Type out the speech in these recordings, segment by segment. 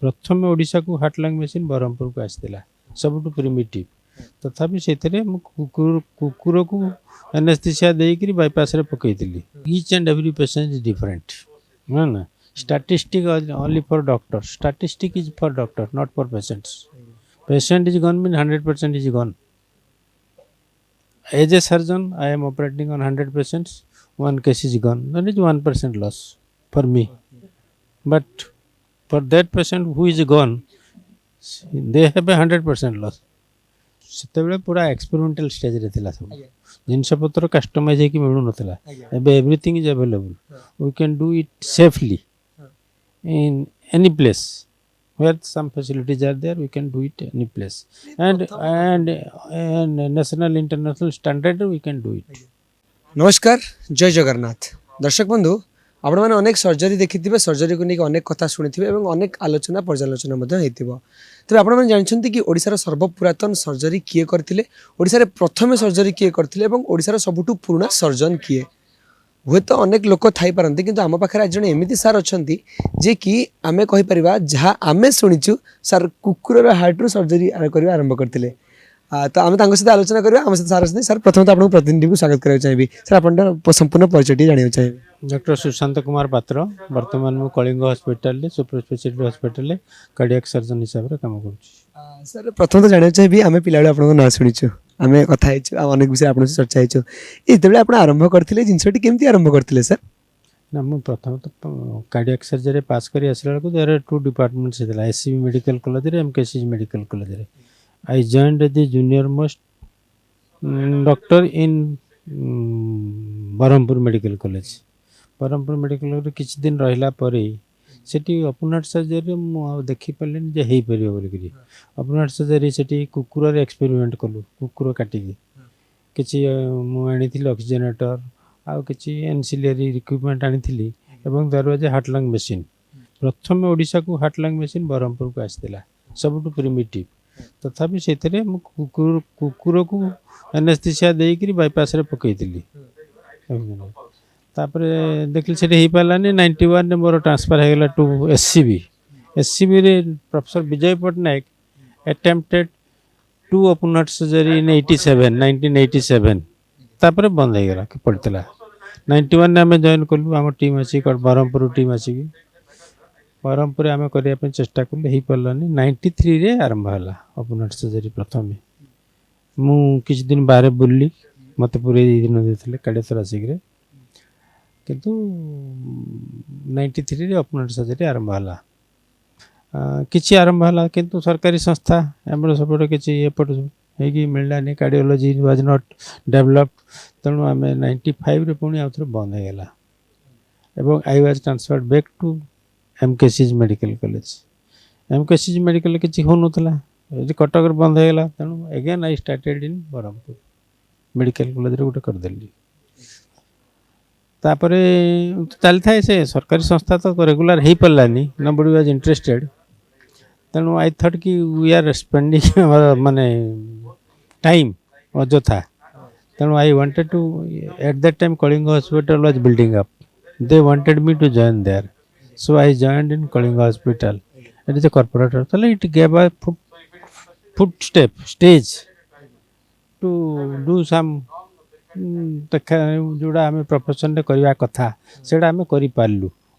प्रथम ओडिशा को heart lung machine Brahmapur को आसला सब प्रिमिटिव तथापि से कुकुर को एनेस्थीसिया देकर बाईपास पकईली each and every patient is different है ना statistic only for doctor statistic is for doctor not for patients patient is gone mean 100% is gone as a surgeon I am operating on 100 patients one case is gone that is 1% loss for me but for that patient who is gone they have a 100% loss ସେତେବେଳେ ପୁରା experimental ଷ୍ଟେଜରେ ଥିଲା ସବୁ ଜିନିଷପତ୍ର customise ହେଇକି ମିଳୁନଥିଲା ଏବେ everything is available we can do it safely in any place where some facilities are there we can do it any place and national international standard we can do it नमस्कार जय जगन्नाथ दर्शक बंधु आपण मैंने अनेक सर्जरी देखी surgery को लेकिन अनेक कथा शुणी और अनेक आलोचना पर्यालोचना तेज आपण मैंने जानते कि ओडिशार सर्वपुरातन सर्जरी किए करथिले ओडिशार प्रथम सर्जरी किए करथिले एवं ओडिशार सबुठु पुराना सर्जन किए हुए तो अनेक लोक थाई पारंती किंतु आम पाखे आज जड़े एमती सार अच्छा जे कि आमे कहि परिबा जहाँ आमे शुणीचु सार कुकुर हार्ट रु सर्जरी करबा आरंभ करथिले तो आम सहित आलोचना करें आम सहित सार सर प्रथम तो आपको प्रतिनिधि को स्वागत करना चाहिए सर आप संपूर्ण परिचय जानना चाहिए डॉक्टर सुशांत कुमार पात्र वर्तमान मु Kalinga hospital super speciality hospital cardiac surgeon हिसाब से काम कर सर प्रथम तो जानना चाहिए आम पिला आप ना शुणीचु आम कथा अनेक विषय आप चर्चा होते आप आरंभ करते जिनसटी केमती आरंभ करते सर ना मु प्रथम तो कार्डियक सर्जरी पास कर आसला बेलू देयर 2 डिपार्टमेंट्स होता SCB medical college MKCG medical college I joined the junior most doctor in Berhampur medical college Berhampur medical college किसी दिन रहिला परे सेठी ओपन हार्ट सर्जरी मु देखि पल्लेन जे हेई परियो बोलिकरी ओपन हार्ट सर्जरी सेठी कुकुर रे एक्सपेरिमेंट कलु कुकुर काटिकी किछि मु आनिथिली ऑक्सीजनेटर आ किछि एंसिलरी इक्विपमेंट आनिथिली एवं दरवाजे हार्ट लंग मशीन प्रथम ओडिशा को हार्ट लंग मशीन बरहमपुर को आसला सब प्रिमिटिव तथापि से कुकुर को एनेस्थीसिया देकर बाईपास पकईली तापर देखिए से हो पारानी 91 ने मोर ट्रांसफर होगा टू एससीबी रे professor Vijay Pattnaik attempted 2 open heart surgery in 1987 तापर बंद हो गला पड़ता 91 ने आम जॉइन कलु आम टीम अच्छी बरहमपुर टीम आसिक बरहमपुर आम करने चेष्टा कलु हो पारानी 93 रे आरंभ है ओपन हार्ट सर्जरी प्रथम मु किसी दिन बाहर बुल्ली मत पूरे दिन देते कार्डियोथोरासिक रे किंतु 93 रे ओपन हार्ट सर्जरी आरंभ है किसी आरंभ है किंतु सरकारी संस्था आम सब किसी एपट होगी मिललानी कार्डियोलॉजी वाज नॉट डेवलप्ड तेणु आम 95 रे पुणी आउथरे बंद हो गला एवं I was transferred back to MKCG medical college MKCG medical किसी हो कटक बंद हो गला तेणु again I started in Berhampur medical college रे गोटे करदेली तापर चली था से सरकारी संस्था तो रेगुलर हो पारानी नोबडी वाज इंटरेस्टेड तेणु आई थॉट कि वी आर स्पेंडिंग माने टाइम अजथा तेणु I wanted to at that time Kalinga hospital was building up they wanted me to join there so I joined in Kalinga Hospital it is a corporate hospital it gave a stage to do some जोड़ा आम profession करवा कथा से आम कर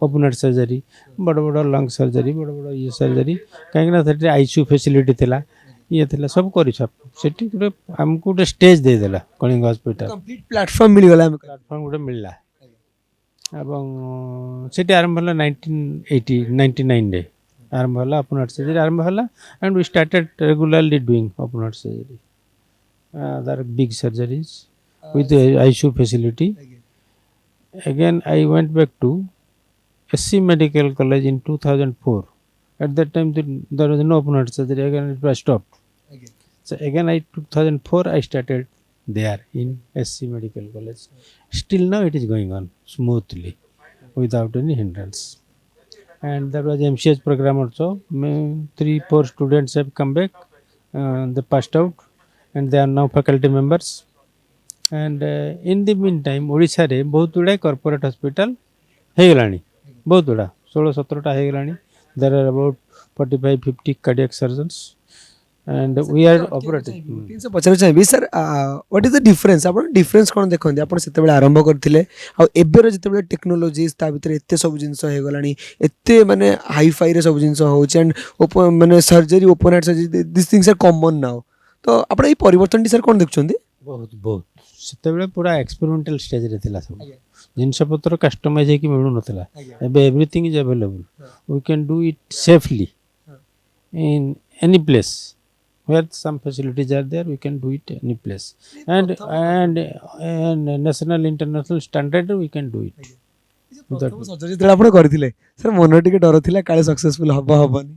open heart surgery बड़ बड़ lung surgery बड़ बड़ ये सर्जरी कहीं आईसीयू फैसिलिटी थिला ये थिला सब कर गोटे आमको गोटे स्टेज देदेला कलिंग हॉस्पिटल कंप्लीट प्लेटफॉर्म मिलगला प्लेटफॉर्म गोटे मिलला एवं से आरंभ है 1999 रे आरंभ है ओपन हार्ट सर्जरी आरंभ है and we started regularly doing open heart surgery दर big surgeries with the ICU facility. Again, I went back to SC Medical College in 2004. At that time, there was no open heart surgery. Again, it was stopped. So again, 2004, I started there in SC Medical College. Still now, it is going on smoothly, without any hindrance. And there was MCH program also. 3-4 students have come back. They passed out, and they are now faculty members. And in the mean time Odisha रे बहुत गुड़ा corporate hospital हो गलानी बहुत गुड़ा 16-17टा हो गलानी there are about 45-50 cardiac surgeons, and we are operating. ଜିନିଷ ପଚାରିବାକୁ ଚାହିଁବି sir what is the difference ଆପଣ ଡିଫରେନ୍ସ କ'ଣ ଦେଖନ୍ତି ଆପଣ ସେତେବେଳେ ଆରମ୍ଭ କରିଥିଲେ ଆଉ ଏବେର ଯେତେବେଳେ ଟେକ୍ନୋଲୋଜିସ୍ ତା ଭିତରେ ଏତେ ସବୁ ଜିନିଷ ହେଇଗଲାଣି ଏତେ ମାନେ ହାଇଫାଇରେ ସବୁ ଜିନିଷ ହେଉଛି ଆଣ୍ଡ ମାନେ surgery open heart surgery this things are common now ତ ଆପଣ ଏଇ ପରିବର୍ତ୍ତନଟି ସାର୍ କ'ଣ ଦେଖୁଛନ୍ତି ବହୁତ ବହୁତ ସେତେବେଳେ ପୁରା ଏକ୍ସପେରିମେଣ୍ଟାଲ ଷ୍ଟେଜରେ ଥିଲା ସବୁ ଜିନିଷପତ୍ର କଷ୍ଟମାଇଜ୍ ହେଇକି ମିଳୁନଥିଲା ଏବେ everything is available we can do it safely in any place where some facilities are there we can do it any place and national international standard we can do it surgery ଯେତେବେଳେ ଆପଣ କରିଥିଲେ sir ମନରେ ଟିକେ ଡର ଥିଲା କାଳେ successful ହବ ହବନି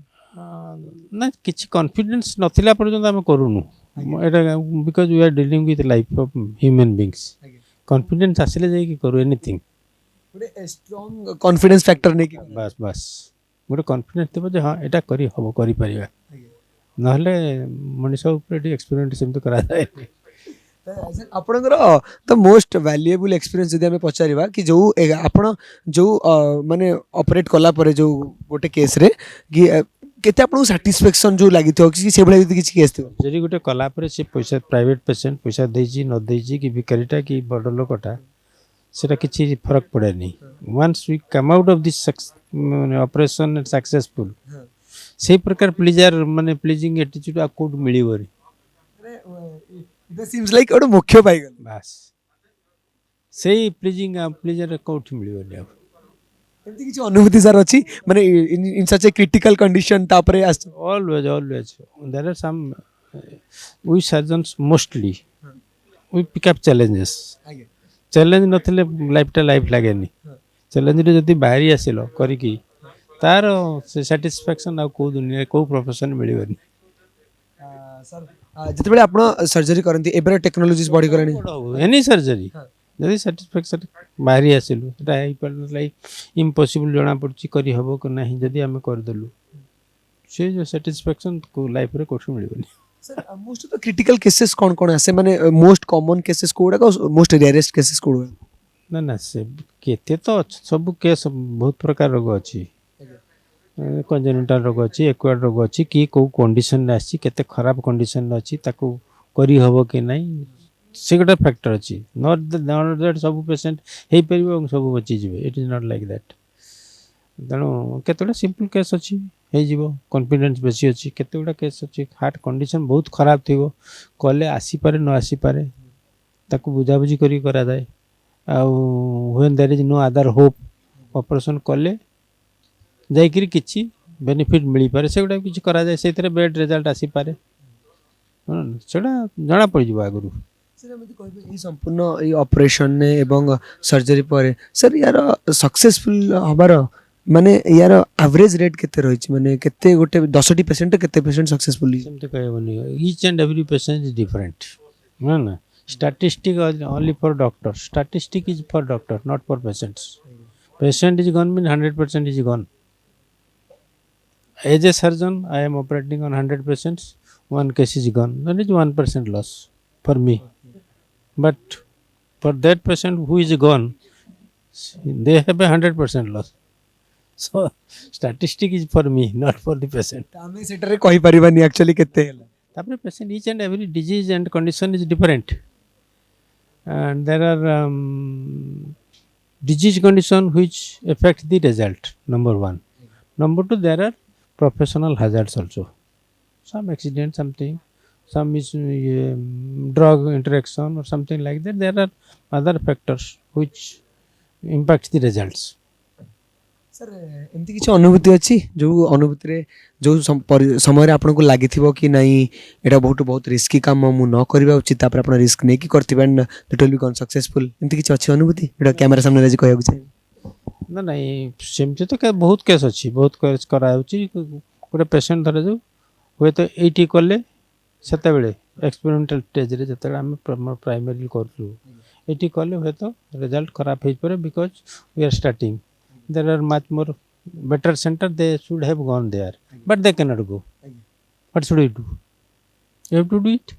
ନା କିଛି କନଫିଡେନ୍ସ ନଥିଲା ପର୍ଯ୍ୟନ୍ତ ଆମେ କରୁନୁ ଏଇଟା because we are dealing with life of human beings confidence ଆସିଲେ ଯାଇକି କରୁ ଏନିଥିଙ୍ଗ ଗୋଟେ ଷ୍ଟ୍ରଙ୍ଗ କନଫିଡେନ୍ସ ଫ୍ୟାକ୍ଟର ନେଇକି ବାସ୍ ବାସ୍ ଗୋଟେ କନଫିଡେନ୍ସ ଥିବ ଯେ ହଁ ଏଇଟା କରି ହେବ କରିପାରିବା ନହେଲେ ମଣିଷ ଉପରେ ଟିକେ ଏକ୍ସପେରିମେଣ୍ଟ ସେମିତି କରାଯାଏନି ଆପଣଙ୍କର ତ ମୋଷ୍ଟ ଭ୍ୟାଲୁଏବୁଲ୍ ଏକ୍ସପିରିଏନ୍ସ ଯଦି ଆମେ ପଚାରିବା କି ଯେଉଁ ଆପଣ ଯେଉଁ ମାନେ ଅପରେଟ୍ କଲା ପରେ ଯେଉଁ ଗୋଟେ କେସ୍ରେ କି କେତେ ଆପଣଙ୍କୁ ସାଟିସ୍ଫ୍ୟାକ୍ସନ୍ ଯେଉଁ ଲାଗିଥିବ କି ସେଭଳିଆ ଯଦି କିଛି କେସ୍ ଥିବ ଯଦି ଗୋଟେ କଲା ପରେ ସେ ପଇସା ପ୍ରାଇଭେଟ୍ ପେସେଣ୍ଟ ପଇସା ଦେଇଛି ନ ଦେଇଛି କି ଭିକାରୀଟା କି ବଡ଼ ଲୋକଟା ସେଟା କିଛି ଫରକ ପଡ଼େନି once we come out of this operation successful ସେଇ ପ୍ରକାର ପ୍ଲିଜର ମାନେ ପ୍ଲିଜିଂ ଏଟିଚ୍ୟୁଡ଼ ଆଉ କେଉଁଠି ମିଳିବନି ସିମ୍ସ ଲାଇକ୍ ଗୋଟେ ମୁଖ୍ୟ ପାଇଗଲେ ବାସ୍ ସେଇ ପ୍ଲିଜର କେଉଁଠି ମିଳିବନି ଆଉ ଏମିତି କିଛି ଅନୁଭୂତି ସାର୍ ଅଛି ମାନେ in such A critical condition ତାପରେ ଆସିଛି always there are some we surgeons mostly we pick up challenges challenge ନଥିଲେ ଲାଇଫଟା ଲାଇଫ ଲାଗେନି ଚ୍ୟାଲେଞ୍ଜରେ ଯଦି ବାହାରି ଆସିଲ କରିକି ତାର ସେ ସାଟିସ୍ଫ୍ୟାକ୍ସନ୍ ଆଉ କେଉଁ ଦୁନିଆରେ କେଉଁ ପ୍ରଫେସନ୍ ମିଳିବନି ସାର୍ ଯେତେବେଳେ ଆପଣ ସର୍ଜରୀ କରନ୍ତି ଏବେର ଟେକ୍ନୋଲୋଜିସ୍ ବଢ଼ିଗଲାଣି ଏନି ସର୍ଜରୀ ଯଦି ସାଟିସ୍ଫ୍ୟାକ୍ସନ୍ ବାହାରି ଆସିଲୁ ସେଟା ହେଇପାରିଲା ଇମ୍ପସିବୁଲ୍ ଜଣାପଡ଼ୁଛି କରିହେବ କି ନାହିଁ ଯଦି ଆମେ କରିଦେଲୁ ସେ ଯେଉଁ ସାଟିସ୍ଫ୍ୟାକ୍ସନ୍ ଲାଇଫରେ କେଉଁଠି ମିଳିବନି sir most of the critical cases କ'ଣ କ'ଣ ଆସେ ମାନେ ମୋଷ୍ଟ କମନ୍ କେସେସ୍ କୋଉଗୁଡ଼ାକ ମୋଷ୍ଟ ରେୟାରେଷ୍ଟ କେସେସ୍ କୋଉଗୁଡ଼ାକ ନା ସେ କେତେ ତ ଅଛି ସବୁ କେସ୍ ବହୁତ ପ୍ରକାର ରୋଗ ଅଛି କଞ୍ଜେନିଟାଲ ରୋଗ ଅଛି ଏକ୍ୱାର୍ଡ ରୋଗ ଅଛି କି କେଉଁ କଣ୍ଡିସନରେ ଆସିଛି କେତେ ଖରାପ କଣ୍ଡିସନରେ ଅଛି ତାକୁ କରିହେବ କି ନାହିଁ ସେ ଗୋଟେ ଫ୍ୟାକ୍ଟର ଅଛି ନଟ୍ ଦ୍ୟାଟ୍ ସବୁ ପେସେଣ୍ଟ ହେଇପାରିବ ଏବଂ ସବୁ ବଞ୍ଚିଯିବେ it is not like that ତେଣୁ କେତେଗୁଡ଼ା ସିମ୍ପଲ୍ କେସ୍ ଅଛି ହେଇଯିବ କନଫିଡେନ୍ସ ବେଶୀ ଅଛି କେତେଗୁଡ଼ା କେସ୍ ଅଛି ହାର୍ଟ କଣ୍ଡିସନ୍ ବହୁତ ଖରାପ ଥିବ କଲେ ଆସିପାରେ ନ ଆସିପାରେ ତାକୁ ବୁଝାବୁଝି କରି କରାଯାଏ ଆଉ ହ୍ୱେନ୍ ଦେର୍ ଇଜ୍ ନୋ ଆଦର ହୋପ୍ ଅପରେସନ୍ କଲେ ଯାଇକିରି କିଛି ବେନିଫିଟ୍ ମିଳିପାରେ ସେଗୁଡ଼ା କିଛି କରାଯାଏ ସେଇଥିରେ ବେଡ୍ ରେଜଲ୍ଟ ଆସିପାରେ ସେଗୁଡ଼ା ଜଣାପଡ଼ିଯିବ ଆଗରୁ ସାର୍ ଏମିତି କହିବେ ଏଇ ସମ୍ପୂର୍ଣ୍ଣ ଏଇ ଅପରେସନରେ ଏବଂ ସର୍ଜରୀ ପରେ ସାର୍ ୟାର ସକ୍ସେସଫୁଲ୍ ହେବାର ମାନେ ୟାର ଆଭରେଜ ରେଟ୍ କେତେ ରହିଛି ମାନେ କେତେ ଗୋଟେ 10ଟି ପେସେଣ୍ଟ କେତେ ପେସେଣ୍ଟ ସକ୍ସେସଫୁଲ୍ ସେମିତି କହିହେବନି each and every patient is different ନା statistic only for doctor statistic is for doctor not for patients patient is gone mean 100% is gone as a surgeon I am operating on 100 patients one case is gone that is 1% loss for me but for that patient who is gone they have a 100% loss so statistic is for me not for the patient ଆମେ ସେଟାରେ କହିପାରିବାନି actually କେତେ ହେଲା ତାପରେ patient each and every disease and condition is different and there are disease condition which affect the result number one number two there are professional hazards also some accident something some is drug interaction or something like that there are other factors which impact the results sir ଏମିତି କିଛି ଅନୁଭୂତି ଅଛି ଯେଉଁ ଅନୁଭୂତିରେ ଯେଉଁ ସମୟରେ ଆପଣଙ୍କୁ ଲାଗିଥିବ କି ନାଇଁ ଏଇଟା ବହୁତ ରିସ୍କି କାମ ମୁଁ ନ କରିବା ଉଚିତ ତାପରେ ଆପଣ ରିସ୍କ ନେଇକି କରିଥିବେ and that will become successful ଏମିତି କିଛି ଅଛି ଅନୁଭୂତି ଏଇଟା କ୍ୟାମେରା ସାମ୍ନାରେ ଆଜି କହିବାକୁ ଚାହିଁବି ନା ନାଇଁ ସେମିତି ତ ବହୁତ କେସ୍ ଅଛି ବହୁତ କେସ୍ କରାହେଉଛି ଗୋଟେ ପେସେଣ୍ଟ ଧରାଯାଉ ହୁଏତ ଏଇଠି କଲେ ସେତେବେଳେ ଏକ୍ସପେରିମେଣ୍ଟାଲ ଷ୍ଟେଜ୍ରେ ଯେତେବେଳେ ଆମେ ପ୍ରାଇମେରୀ କରୁଛୁ ଏଇଠି କଲେ ହୁଏତ ରେଜଲ୍ଟ ଖରାପ ହେଇପାରେ because we are starting there are much more better center they should have gone there but they cannot go what should we do you have to do it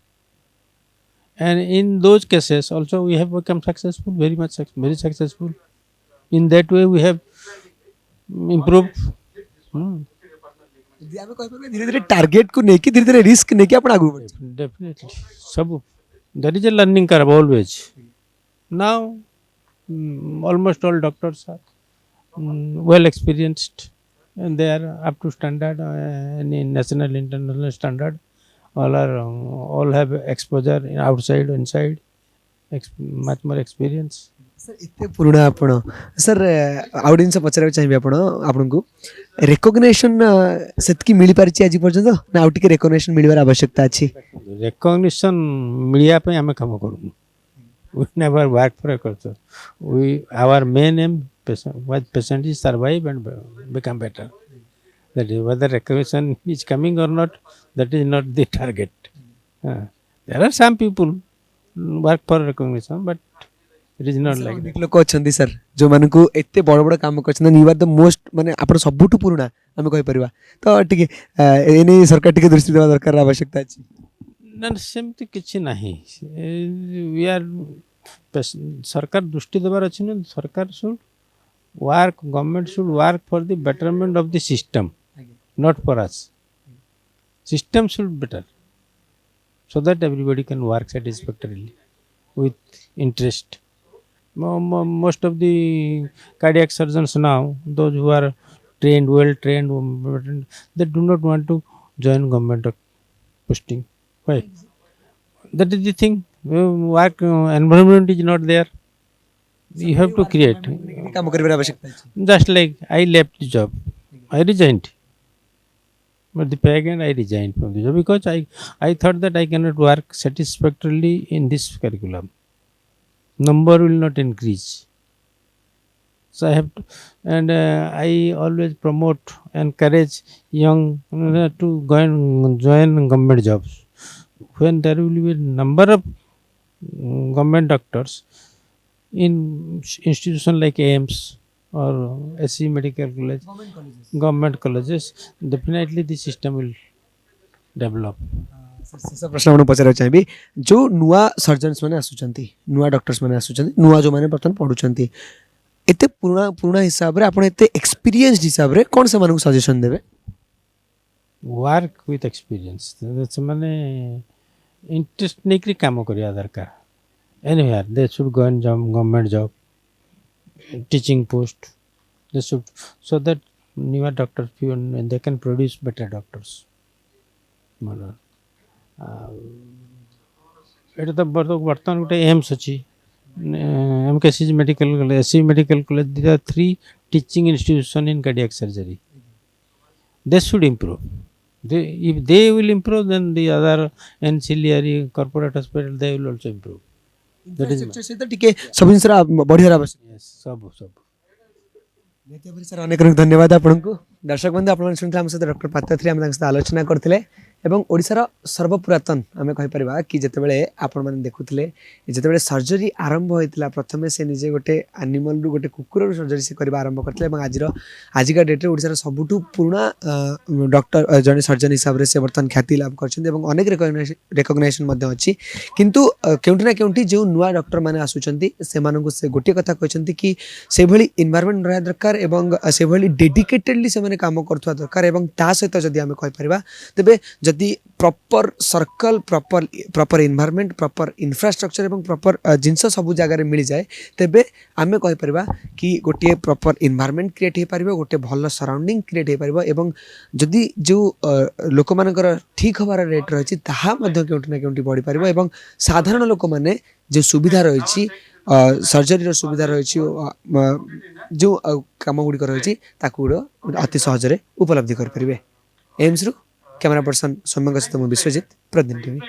and in those cases also we have become successful very successful in that way we have improved आम कह धीरे धीरे target को लेकिन धीरे धीरे risk लेकिन आप आगे बढ़े Definitely. सब there is a learning curve always. Now, almost all doctors are well experienced and they are up to standard, any national, international standard. All have exposure in outside, inside, much more experience. Sir एते पुराणा आपण sir आउ जिनस पचार चाहिए आपको recognition सेतकी मिली पारिछि आज पर्यंत ना आउ टिके रेकग्नेशन मिलबार आवश्यकता अछि Recognition मिलिया पे आमे काम करू. We never work for a culture. Our main aim was patient is survive and become better. That is whether recognition is coming or not, that is not the target. There are some people work for recognition, but it is not like that. अनेक लोक अछंती sir जो मानकु एते बड़ बड़ काम करछन you are the most माने आपण सबुठु पुराना आमे कहि परिबा तो टिके एने सरकार टिके दृष्टि देवा दरकार आवश्यकता अछि ना सेमती किछि नाही. We are सरकार दृष्टि देवार अछि न. सरकार should work, government should work for the betterment of the system, not for us. System should better so that everybody can work satisfactorily with interest. Most of the cardiac surgeons now, those who are trained, well trained, they do not want to join government posting. Why? That is the thing. Work environment is not there. You have to create. काम करबार आवश्यकता अछि Just like I left the job, I resigned. But the pay again, I resigned from the job because I thought that I cannot work satisfactorily in this curriculum. Number will not increase. So I have to, and I always promote, encourage young to join government jobs. When there will be a number of government doctors in institution like AIMS or SC Medical College, government colleges, definitely the system will develop. सब प्रश्न आपण पचार चाहिए जो नुआ surgeons माने आसुचंती नुआ doctors माने आसुचंती नुआ जो माने बर्तन पढुचंती एते पुराना पुराना हिसाब रे आपण एते एक्सपीरियंस हिसाब रे कोन से मानकु सजेशन देबे Work with experience. ସେମାନେ interest ନେଇକିରି କାମ କରିବା ଦରକାର. Anywhere they should go and government job, teaching post. They should, so that newer doctors and they can produce better doctors. এটা ତ ବର୍ତ୍ତମାନ ଗୋଟେ ଏମ୍ସ ଅଛି, MKCG medical college, SC medical college. These are 3 teaching institution in cardiac surgery. They should improve. If they will improve, then the other ancillary corporate hospital, they will also improve. That is infrastructure से तो टिके सब जिनसरा बढ़िया आवश्यक yes, सब नित्य भाई sir अनेक धन्यवाद आपको दर्शक बंधु आप शुणुते आम सहित डॉक्टर पात्रथी आम आलोचना करते एवं ओडिशार सर्वपुरातन आम कहीपर कि जितेबाला आपण मैंने देखुले जितेबाला सर्जरी आरंभ होता प्रथम से निजे गोटे एनिमल रु गोटे कुकुर सर्जरी से करवा आरंभ करते आजिका डेट्रे ओडिशार सबुठ पुराना डॉक्टर जड़े सर्जन हिसाब से बर्तमान ख्याति लाभ कर अनेक रेकग्नाइजेसन अच्छी किंतु केउठी ना केउठी जो नुआ डॉक्टर मैंने आसुचंती से गोटे कथा कहते कि से भली इन्वायरमेंट रहा दरकार एवं से भली डेडिकेटेडली से काम करथुवा दरकार एवं ता सहित जदि आमे कहि परिबा तबे जदि proper circle proper environment proper infrastructure एवं प्रॉपर जिनस सब जगह मिल जाए तेबे आमे कहि परिबा कि गोटे प्रॉपर इन्वायरमेंट क्रिएट हो पारिबो गोटे भल सराउंडिंग क्रिएट हो पारिबो एवं जदि जो लोक मानकर ठीक हबार रेट रही ताहा मध्ये केउठी ना केउठी बढ़ी पारिबो एवं साधारण लोक माने जो सुविधा रही सर्जरी सुविधा रही जो कम गुड़िक रही अति सहजरे उपलब्धि करें एम्स रु कैमरा पर्सन सौम्य सहित विश्वजित प्रतिदिन टीवी।